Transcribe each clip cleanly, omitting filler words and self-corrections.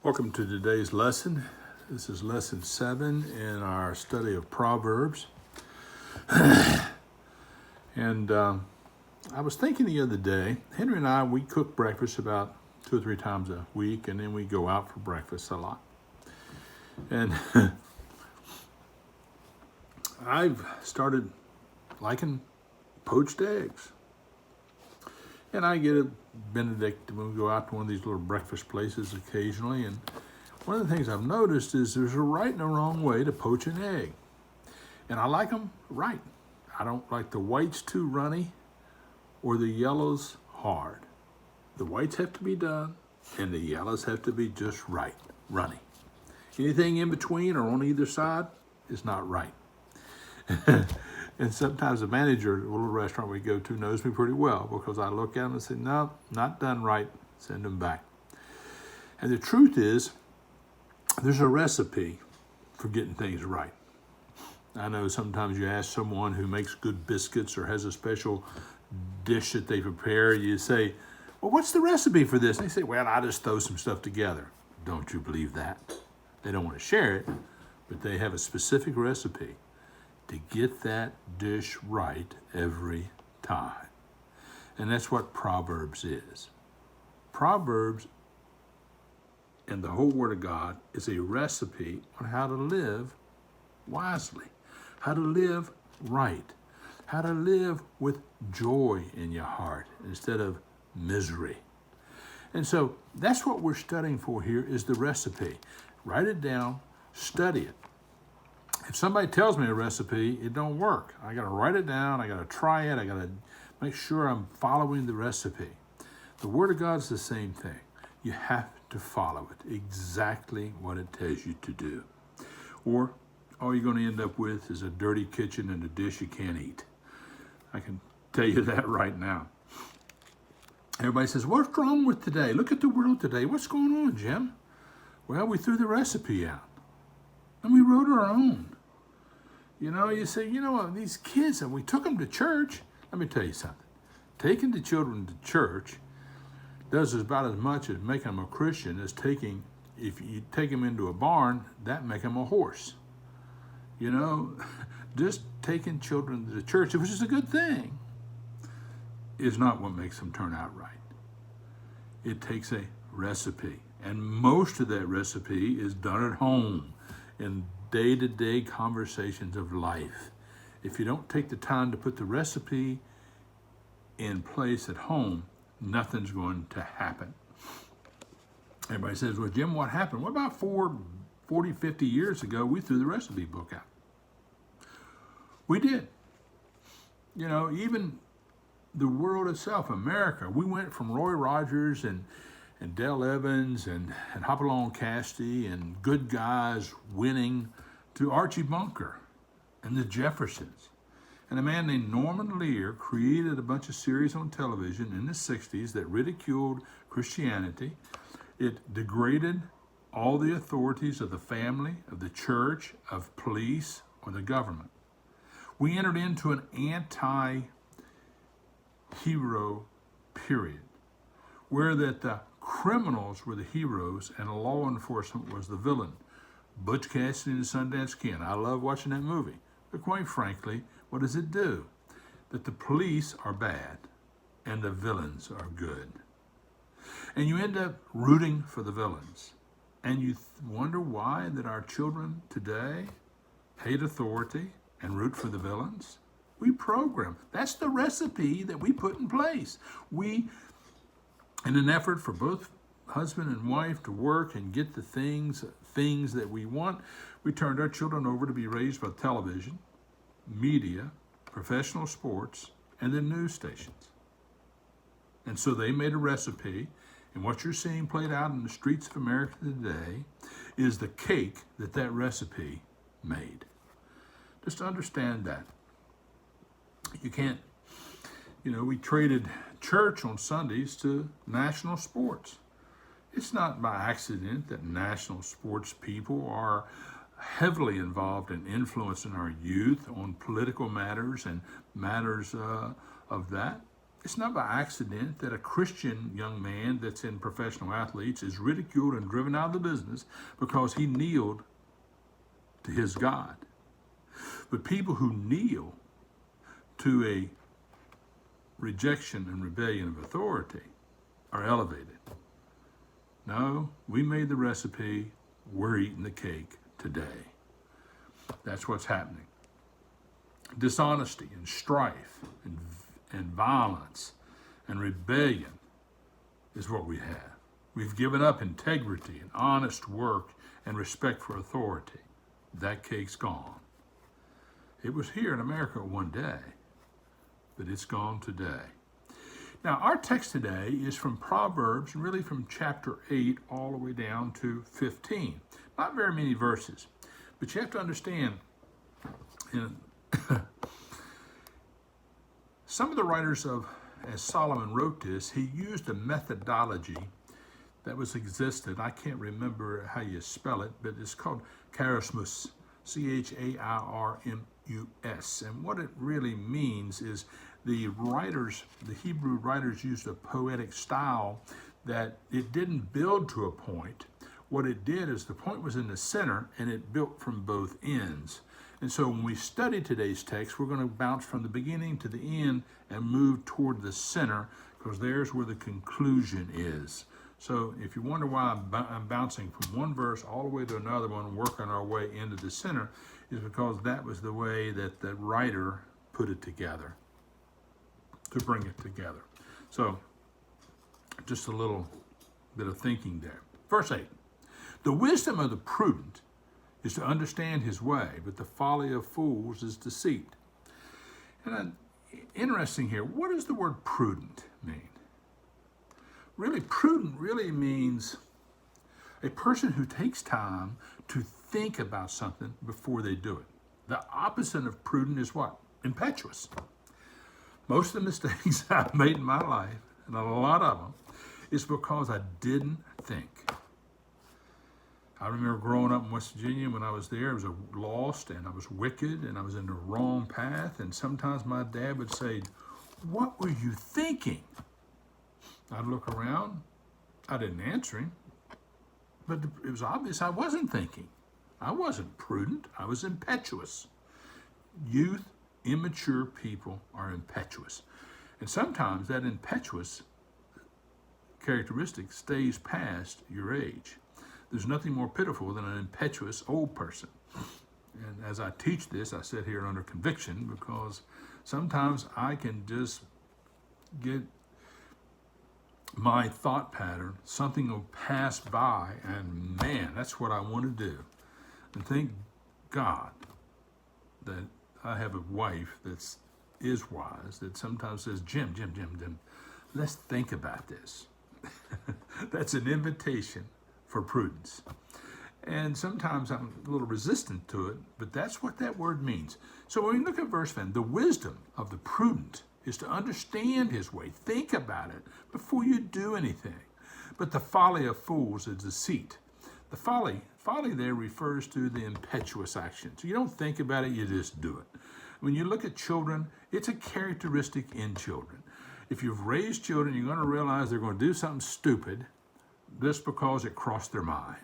Welcome to today's lesson. This is lesson 7 in our study of Proverbs. And I was thinking the other day, Henry and I, we cook breakfast about 2 or 3 times a week, and then we go out for breakfast a lot. And I've started liking poached eggs. And I get a Benedict when we go out to one of these little breakfast places occasionally. And one of the things I've noticed is there's a right and a wrong way to poach an egg. And I like them right. I don't like the whites too runny or the yellows hard. The whites have to be done and the yellows have to be just right, runny. Anything in between or on either side is not right. And sometimes the manager at a little restaurant we go to knows me pretty well because I look at them and say, no, not done right, send them back. And the truth is, there's a recipe for getting things right. I know sometimes you ask someone who makes good biscuits or has a special dish that they prepare, you say, well, what's the recipe for this? And they say, well, I just throw some stuff together. Don't you believe that? They don't want to share it, but they have a specific recipe to get that dish right every time. And that's what Proverbs is. Proverbs and the whole Word of God is a recipe on how to live wisely, how to live right, how to live with joy in your heart instead of misery. And so that's what we're studying for here is the recipe. Write it down, study it. If somebody tells me a recipe, it don't work. I got to write it down. I got to try it. I got to make sure I'm following the recipe. The Word of God is the same thing. You have to follow it, exactly what it tells you to do. Or all you're going to end up with is a dirty kitchen and a dish you can't eat. I can tell you that right now. Everybody says, what's wrong with today? Look at the world today. What's going on, Jim? Well, we threw the recipe out. And we wrote our own. You know, you say, these kids, and we took them to church. Let me tell you something. Taking the children to church does about as much as making them a Christian as if you take them into a barn, that make them a horse. You know, just taking children to church, which is a good thing, is not what makes them turn out right. It takes a recipe. And most of that recipe is done at home in day-to-day conversations of life. If you don't take the time to put the recipe in place at home, nothing's going to happen. Everybody says, well, Jim, what happened? What about 40, 50 years ago, we threw the recipe book out. We did. You know, even the world itself, America, we went from Roy Rogers and Dale Evans and Hopalong Cassidy and good guys winning to Archie Bunker and the Jeffersons. And a man named Norman Lear created a bunch of series on television in the 60s that ridiculed Christianity. It degraded all the authorities of the family, of the church, of police, or the government. We entered into an anti-hero period where that the criminals were the heroes and law enforcement was the villain. Butch Cassidy and the Sundance Kid. I love watching that movie. But quite frankly, what does it do? That the police are bad and the villains are good. And you end up rooting for the villains. And you wonder why that our children today hate authority and root for the villains? We program. That's the recipe that we put in place. We, in an effort for both husband and wife to work and get the things that we want, we turned our children over to be raised by television, media, professional sports, and the news stations. And so they made a recipe, and what you're seeing played out in the streets of America today is the cake that recipe made. Just understand that. You can't, we traded church on Sundays to national sports. It's not by accident that national sports people are heavily involved in influencing our youth on political matters and matters of that. It's not by accident that a Christian young man that's in professional athletes is ridiculed and driven out of the business because he kneeled to his God. But people who kneel to a rejection and rebellion of authority are elevated. No, we made the recipe, we're eating the cake today. That's what's happening. Dishonesty and strife and violence and rebellion is what we have. We've given up integrity and honest work and respect for authority. That cake's gone. It was here in America one day, but it's gone today. Now, our text today is from Proverbs, really from chapter 8 all the way down to 15. Not very many verses, but you have to understand, some of the writers as Solomon wrote this, he used a methodology that was existed. I can't remember how you spell it, but it's called charismus, Chairmus. And what it really means is the Hebrew writers used a poetic style that it didn't build to a point. What it did is the point was in the center and it built from both ends. And so when we study today's text, we're going to bounce from the beginning to the end and move toward the center, because there's where the conclusion is. So if you wonder why I'm bouncing from one verse all the way to another one, working our way into the center, is because that was the way that the writer put it together, to bring it together. So just a little bit of thinking there. Verse 8, the wisdom of the prudent is to understand his way, but the folly of fools is deceit. And interesting here, what does the word prudent mean? Really, prudent really means a person who takes time to think about something before they do it. The opposite of prudent is what? Impetuous. Most of the mistakes I've made in my life, and a lot of them, is because I didn't think. I remember growing up in West Virginia. When I was there, I was lost and I was wicked and I was in the wrong path. And sometimes my dad would say, "What were you thinking?" I'd look around. I didn't answer him. But it was obvious I wasn't thinking. I wasn't prudent. I was impetuous. Youth, immature people are impetuous. And sometimes that impetuous characteristic stays past your age. There's nothing more pitiful than an impetuous old person. And as I teach this, I sit here under conviction, because sometimes I can just get my thought pattern, something will pass by, and man, that's what I want to do. And thank God that I have a wife that is wise, that sometimes says, Jim, let's think about this. That's an invitation for prudence. And sometimes I'm a little resistant to it, but that's what that word means. So when we look at verse 10, the wisdom of the prudent is to understand his way. Think about it before you do anything. But the folly of fools is deceit. The folly there refers to the impetuous action. So you don't think about it, you just do it. When you look at children, it's a characteristic in children. If you've raised children, you're going to realize they're going to do something stupid just because it crossed their mind.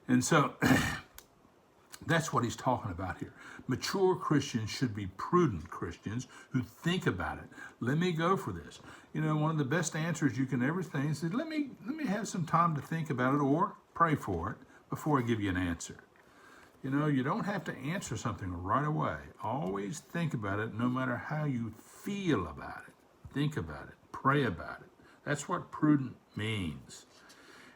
And so that's what he's talking about here. Mature Christians should be prudent Christians who think about it. Let me go for this. You know, one of the best answers you can ever think is, let me have some time to think about it, or pray for it before I give you an answer. You know, you don't have to answer something right away. Always think about it, no matter how you feel about it. Think about it. Pray about it. That's what prudent means.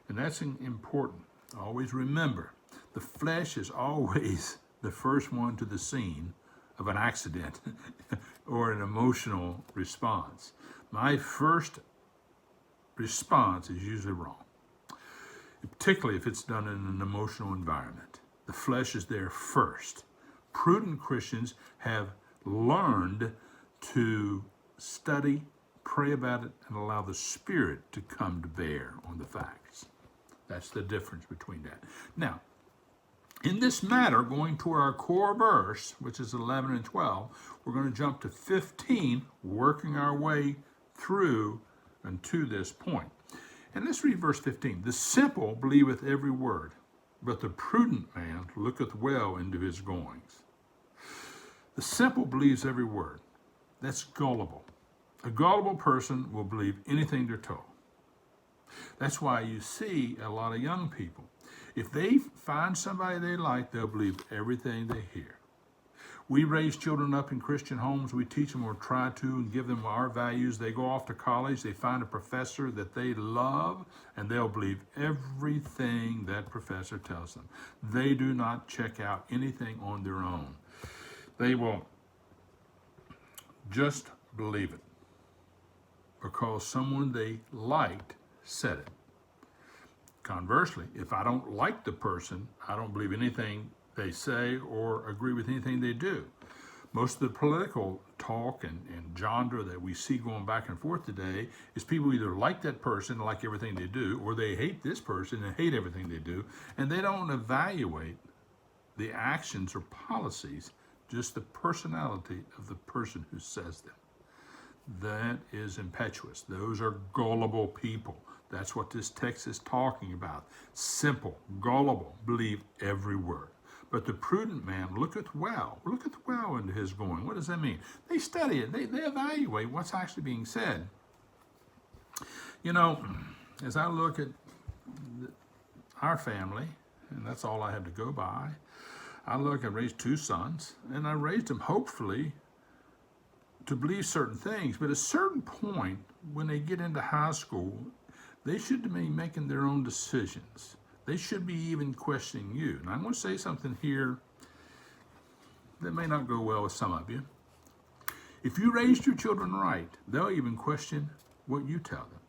And that's important. Always remember, the flesh is always the first one to the scene of an accident or an emotional response. My first response is usually wrong, particularly if it's done in an emotional environment. The flesh is there first. Prudent Christians have learned to study, pray about it, and allow the Spirit to come to bear on the facts. That's the difference between that. Now, in this matter, going toward our core verse, which is 11 and 12, we're going to jump to 15, working our way through and to this point. And let's read verse 15. The simple believeth every word, but the prudent man looketh well into his goings. The simple believes every word. That's gullible. A gullible person will believe anything they're told. That's why you see a lot of young people. If they find somebody they like, they'll believe everything they hear. We raise children up in Christian homes. We teach them or try to and give them our values. They go off to college. They find a professor that they love, and they'll believe everything that professor tells them. They do not check out anything on their own. They will just believe it because someone they liked said it. Conversely, if I don't like the person, I don't believe anything they say or agree with anything they do. Most of the political talk and genre that we see going back and forth today is people either like that person, like everything they do, or they hate this person and hate everything they do, and they don't evaluate the actions or policies, just the personality of the person who says them. That is impetuous. Those are gullible people. That's what this text is talking about. Simple, gullible, believe every word. But the prudent man looketh well into his going. What does that mean? They study it. They evaluate what's actually being said. You know, as I look at our family, and that's all I have to go by, I raised 2 sons, and I raised them hopefully to believe certain things. But at a certain point, when they get into high school, they should be making their own decisions. They should be even questioning you. And I'm going to say something here that may not go well with some of you. If you raised your children right, they'll even question what you tell them.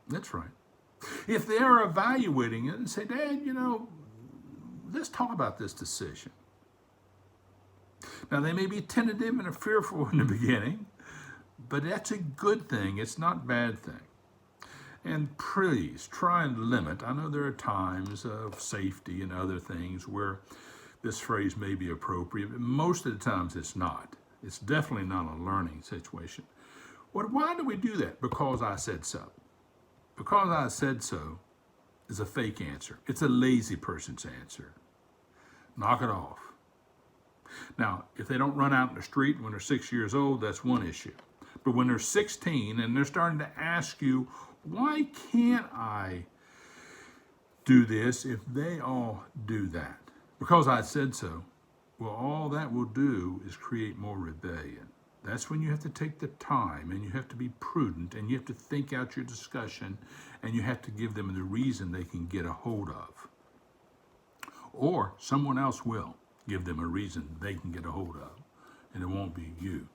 That's right. If they're evaluating it and say, Dad, let's talk about this decision. Now, they may be tentative and fearful in the beginning, but that's a good thing. It's not a bad thing. And please try and limit. I know there are times of safety and other things where this phrase may be appropriate, but most of the times it's not. It's definitely not a learning situation. Why do we do that? Because I said so. Because I said so is a fake answer. It's a lazy person's answer. Knock it off. Now, if they don't run out in the street when they're 6 years old, that's one issue. But when they're 16 and they're starting to ask you, why can't I do this if they all do that? Because I said so. Well, all that will do is create more rebellion. That's when you have to take the time and you have to be prudent and you have to think out your discussion and you have to give them the reason they can get a hold of. Or someone else will give them a reason they can get a hold of, and it won't be you.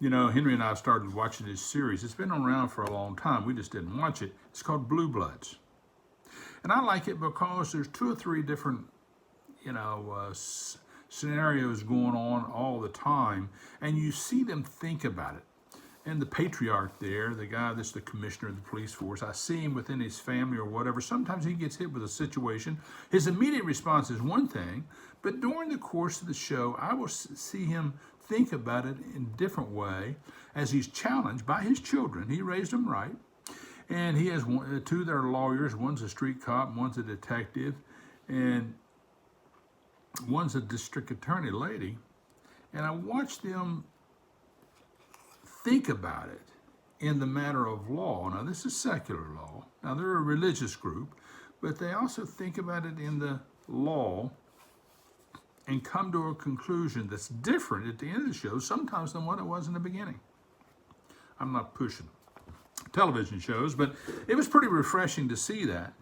Henry and I started watching this series. It's been around for a long time. We just didn't watch it. It's called Blue Bloods. And I like it because there's 2 or 3 different, scenarios going on all the time, and you see them think about it. And the patriarch there, the guy that's the commissioner of the police force, I see him within his family or whatever. Sometimes he gets hit with a situation. His immediate response is one thing, but during the course of the show, I will see him think about it in a different way as he's challenged by his children. He raised them right. And he has 2 that are lawyers. One's a street cop, one's a detective, and one's a district attorney lady. And I watched them think about it in the matter of law. Now, this is secular law. Now, they're a religious group, but they also think about it in the law and come to a conclusion that's different at the end of the show, sometimes than what it was in the beginning. I'm not pushing television shows, but it was pretty refreshing to see that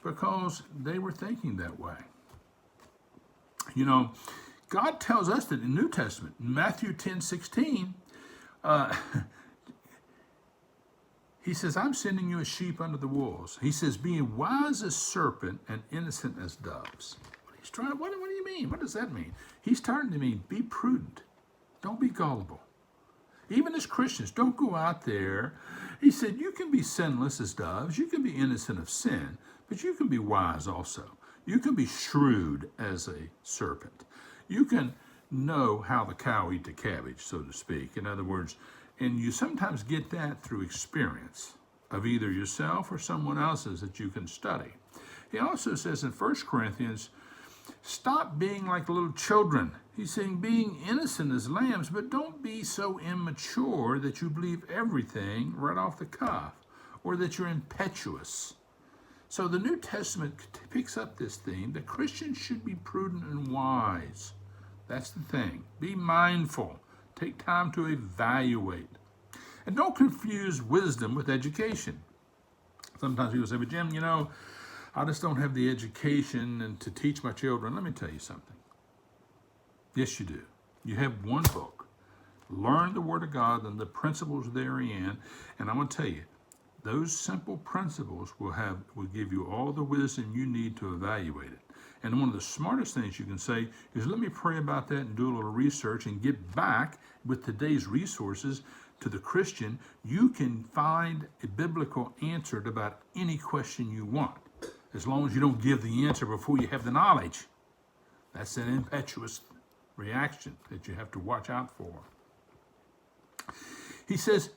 because they were thinking that way. God tells us that in the New Testament, Matthew 10:16, he says, I'm sending you as sheep under the wolves. He says, being wise as serpent and innocent as doves. What do you mean? What does that mean? He's starting to mean, be prudent. Don't be gullible. Even as Christians, don't go out there. He said, you can be sinless as doves. You can be innocent of sin, but you can be wise also. You can be shrewd as a serpent. You can know how the cow eat the cabbage, so to speak. In other words, And you sometimes get that through experience of either yourself or someone else's that you can study. He also says in 1 Corinthians, stop being like little children. He's saying being innocent as lambs, but don't be so immature that you believe everything right off the cuff or that you're impetuous. So the New Testament picks up this theme that Christians should be prudent and wise. That's the thing. Be mindful. Take time to evaluate. And don't confuse wisdom with education. Sometimes people say, but Jim, you know, I just don't have the education and to teach my children. Let me tell you something. Yes, you do. You have one book. Learn the Word of God and the principles therein. And I'm going to tell you, those simple principles will give you all the wisdom you need to evaluate it. And one of the smartest things you can say is, let me pray about that and do a little research and get back with today's resources to the Christian. You can find a biblical answer to about any question you want, as long as you don't give the answer before you have the knowledge. That's an impetuous reaction that you have to watch out for. He says,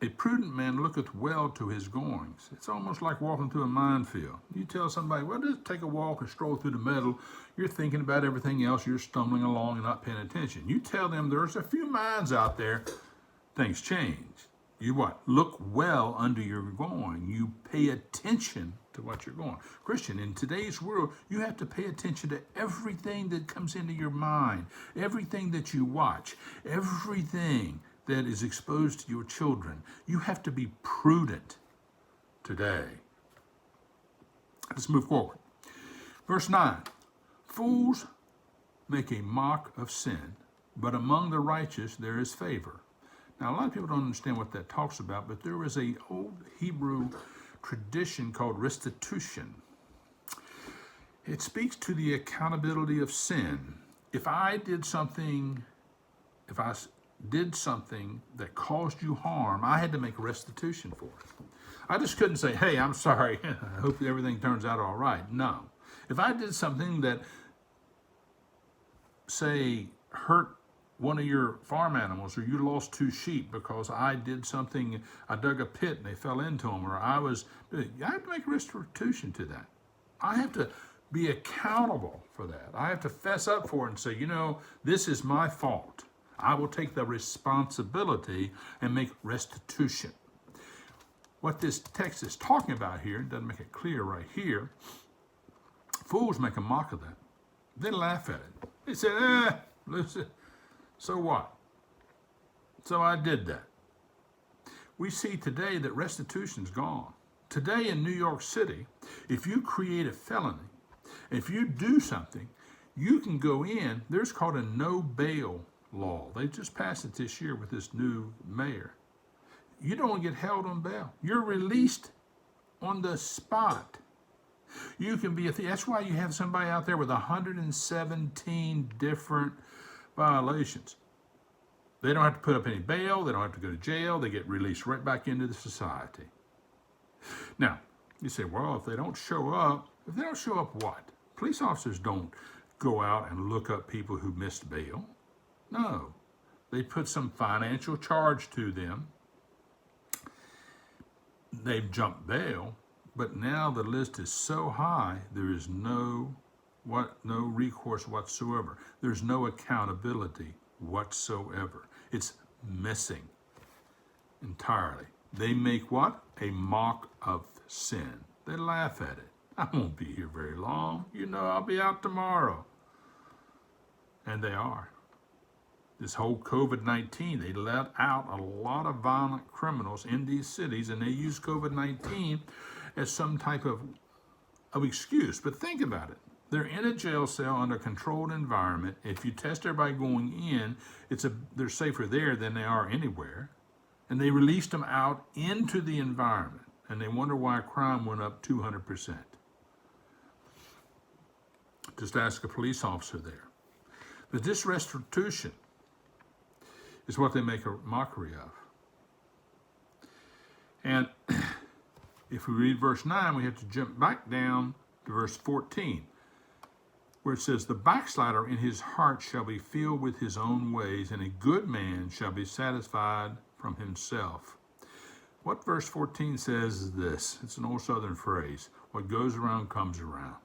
a prudent man looketh well to his goings. It's almost like walking through a minefield. You tell somebody, well, just take a walk and stroll through the middle. You're thinking about everything else. You're stumbling along and not paying attention. You tell them there's a few mines out there. Things change. You what? Look well under your going. You pay attention to what you're going. Christian, in today's world, you have to pay attention to everything that comes into your mind, everything that you watch, everything that is exposed to your children. You have to be prudent today. Let's move forward. Verse 9, fools make a mock of sin, but among the righteous there is favor. Now, a lot of people don't understand what that talks about, but there was an old Hebrew tradition called restitution. It speaks to the accountability of sin. If I did something that caused you harm, I had to make restitution for it. I just couldn't say, hey, I'm sorry, I hope everything turns out all right. No. If I did something that, say, hurt one of your farm animals, or you lost 2 sheep because I did something, I dug a pit and they fell into them, or I have to make restitution to that. I have to be accountable for that. I have to fess up for it and say, you know, this is my fault. I will take the responsibility and make restitution. What this text is talking about here, doesn't make it clear right here, fools make a mock of that. They laugh at it. They say, listen, so what? So I did that. We see today that restitution's gone. Today in New York City, if you create a felony, if you do something, you can go in, there's called a no bail law. They just passed it this year with this new mayor. You don't get held on bail. You're released on the spot. You can be a thief. That's why you have somebody out there with 117 different violations. They don't have to put up any bail. They don't have to go to jail. They get released right back into the society. Now, you say, well, if they don't show up what? Police officers don't go out and look up people who missed bail. No, they put some financial charge to them. They've jumped bail, but now the list is so high, there is no recourse whatsoever. There's no accountability whatsoever. It's missing entirely. They make what? A mock of sin. They laugh at it. I won't be here very long. You know, I'll be out tomorrow. And they are. This whole COVID-19, they let out a lot of violent criminals in these cities, and they use COVID-19 as some type of excuse. But think about it. They're in a jail cell under a controlled environment. If you test everybody going in, they're safer there than they are anywhere. And they released them out into the environment, and they wonder why crime went up 200%. Just ask a police officer there. But this restitution is what they make a mockery of. And if we read verse 9, we have to jump back down to verse 14, where it says, the backslider in his heart shall be filled with his own ways, and a good man shall be satisfied from himself. What verse 14 says is this. It's an old Southern phrase. What goes around comes around.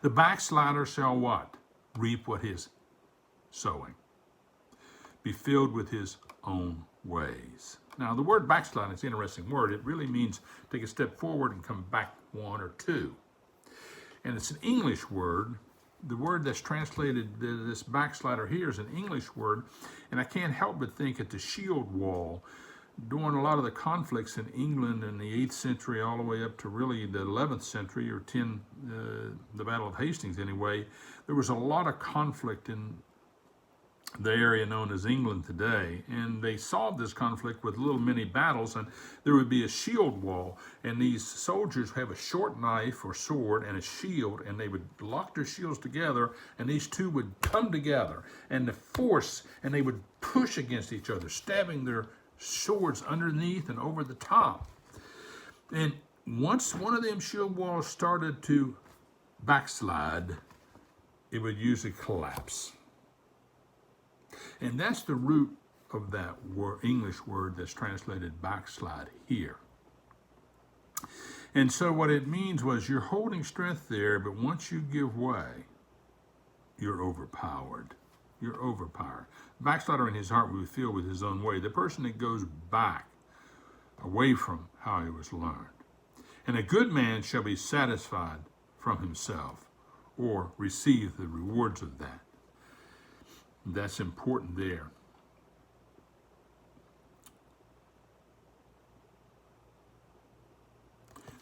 The backslider shall what? Reap what he is sowing. Be filled with his own ways. Now, the word backslide is an interesting word. It really means take a step forward and come back one or two. And it's an English word. The word that's translated, this backslider here, is an English word. And I can't help but think at the shield wall, during a lot of the conflicts in England in the 8th century all the way up to really the 11th century, or the Battle of Hastings anyway, there was a lot of conflict in the area known as England today, and they solved this conflict with little mini battles, and there would be a shield wall, and these soldiers have a short knife or sword and a shield, and they would lock their shields together, and these two would come together, and the force, and they would push against each other, stabbing their swords underneath and over the top. And once one of them shield walls started to backslide, it would usually collapse. And that's the root of that word, English word that's translated backslide here. And so what it means was you're holding strength there, but once you give way, you're overpowered. You're overpowered. Backslider in his heart will be filled with his own way. The person that goes back away from how he was learned. And a good man shall be satisfied from himself, or receive the rewards of that. That's important there.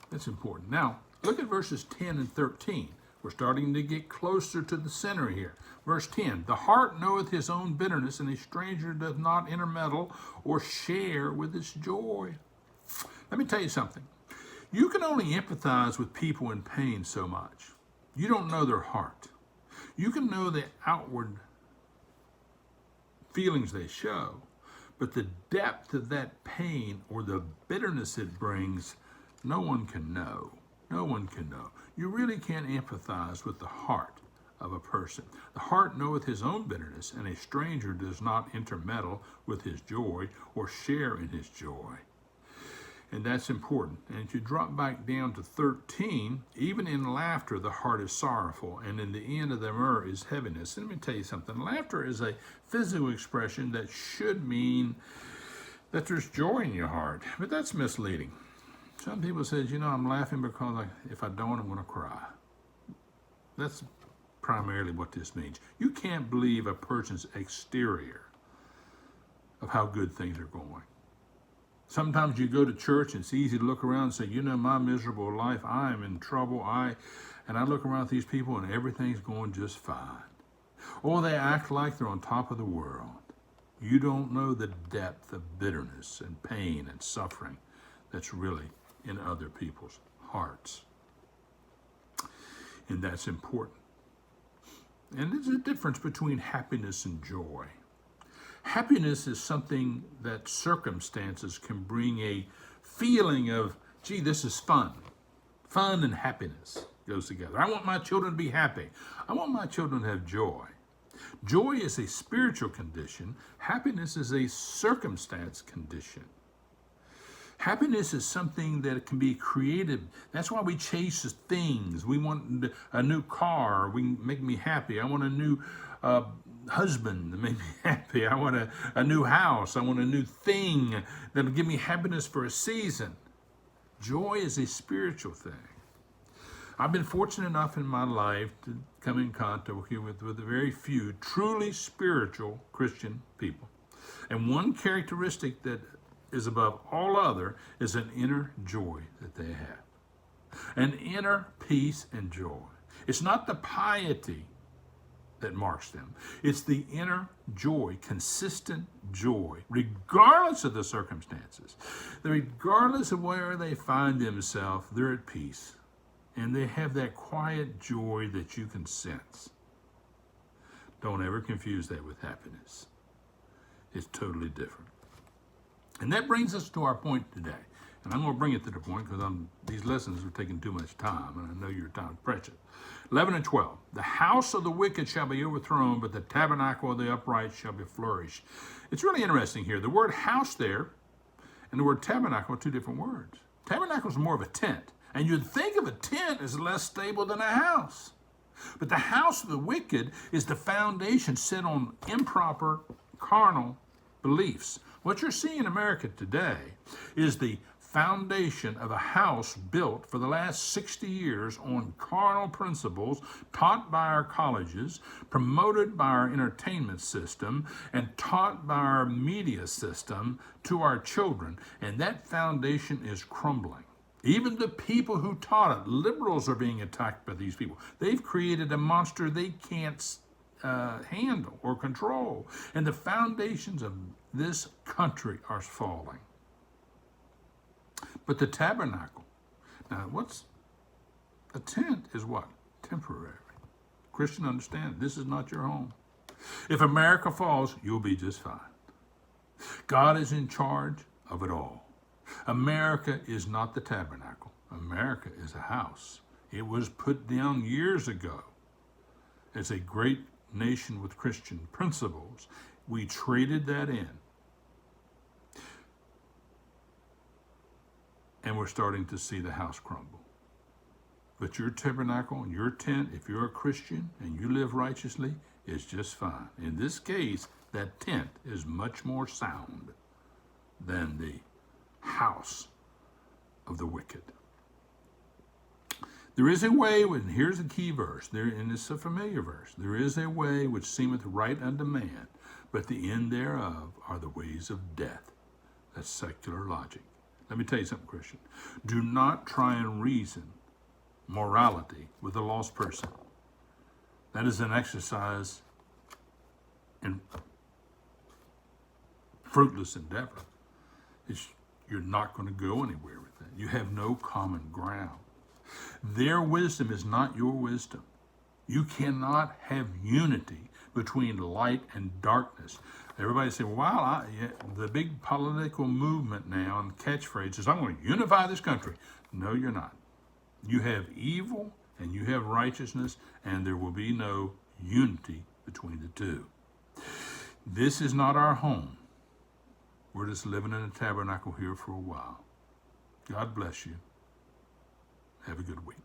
That's important. Now, look at verses 10 and 13. We're starting to get closer to the center here. Verse 10, the heart knoweth his own bitterness, and a stranger doth not intermeddle or share with its joy. Let me tell you something. You can only empathize with people in pain so much. You don't know their heart. You can know the outward feelings they show, but the depth of that pain or the bitterness it brings, no one can know. No one can know. You really can't empathize with the heart of a person. The heart knoweth his own bitterness, and a stranger does not intermeddle with his joy or share in his joy. And that's important. And if you drop back down to 13, even in laughter, the heart is sorrowful, and in the end of the mirror is heaviness. And let me tell you something. Laughter is a physical expression that should mean that there's joy in your heart, but that's misleading. Some people say, I'm laughing because if I don't, I'm going to cry. That's primarily what this means. You can't believe a person's exterior of how good things are going. Sometimes you go to church and it's easy to look around and say, my miserable life, I am in trouble. And I look around at these people and everything's going just fine. Or they act like they're on top of the world. You don't know the depth of bitterness and pain and suffering that's really in other people's hearts. And that's important. And there's a difference between happiness and joy. Happiness is something that circumstances can bring a feeling of, gee, this is fun. Fun and happiness goes together. I want my children to be happy. I want my children to have joy. Joy is a spiritual condition. Happiness is a circumstance condition. Happiness is something that can be created. That's why we chase things. We want a new car. Make me happy. I want a new husband to make me happy. I want a new house. I want a new thing that'll give me happiness for a season. Joy is a spiritual thing. I've been fortunate enough in my life to come in contact with a very few truly spiritual Christian people. And one characteristic that is above all other is an inner joy that they have. An inner peace and joy. It's not the piety that marks them. It's the inner joy, consistent joy, regardless of the circumstances. Regardless of where they find themselves, they're at peace. And they have that quiet joy that you can sense. Don't ever confuse that with happiness. It's totally different. And that brings us to our point today. And I'm going to bring it to the point because these lessons are taking too much time, and I know your time is precious. 11 and 12. The house of the wicked shall be overthrown, but the tabernacle of the upright shall be flourished. It's really interesting here. The word house there and the word tabernacle are two different words. Tabernacle is more of a tent, and you'd think of a tent as less stable than a house. But the house of the wicked is the foundation set on improper carnal beliefs. What you're seeing in America today is the foundation of a house built for the last 60 years on carnal principles taught by our colleges, promoted by our entertainment system, and taught by our media system to our children. And that foundation is crumbling. Even the people who taught it, liberals, are being attacked by these people. They've created a monster they can't handle or control. And the foundations of this country are falling. But the tabernacle, now what's a tent is what? Temporary. Christian, understand, this is not your home. If America falls, you'll be just fine. God is in charge of it all. America is not the tabernacle. America is a house. It was put down years ago as a great nation with Christian principles. We traded that in. And we're starting to see the house crumble. But your tabernacle and your tent, if you're a Christian and you live righteously, is just fine. In this case, that tent is much more sound than the house of the wicked. There is a way, and here's a key verse, and it's a familiar verse. There is a way which seemeth right unto man, but the end thereof are the ways of death. That's secular logic. Let me tell you something, Christian. Do not try and reason morality with a lost person. That is an exercise in fruitless endeavor. You're not going to go anywhere with that. You have no common ground. Their wisdom is not your wisdom. You cannot have unity between light and darkness. Everybody say, wow, the big political movement now and catchphrase is, I'm going to unify this country. No, you're not. You have evil and you have righteousness, and there will be no unity between the two. This is not our home. We're just living in a tabernacle here for a while. God bless you. Have a good week.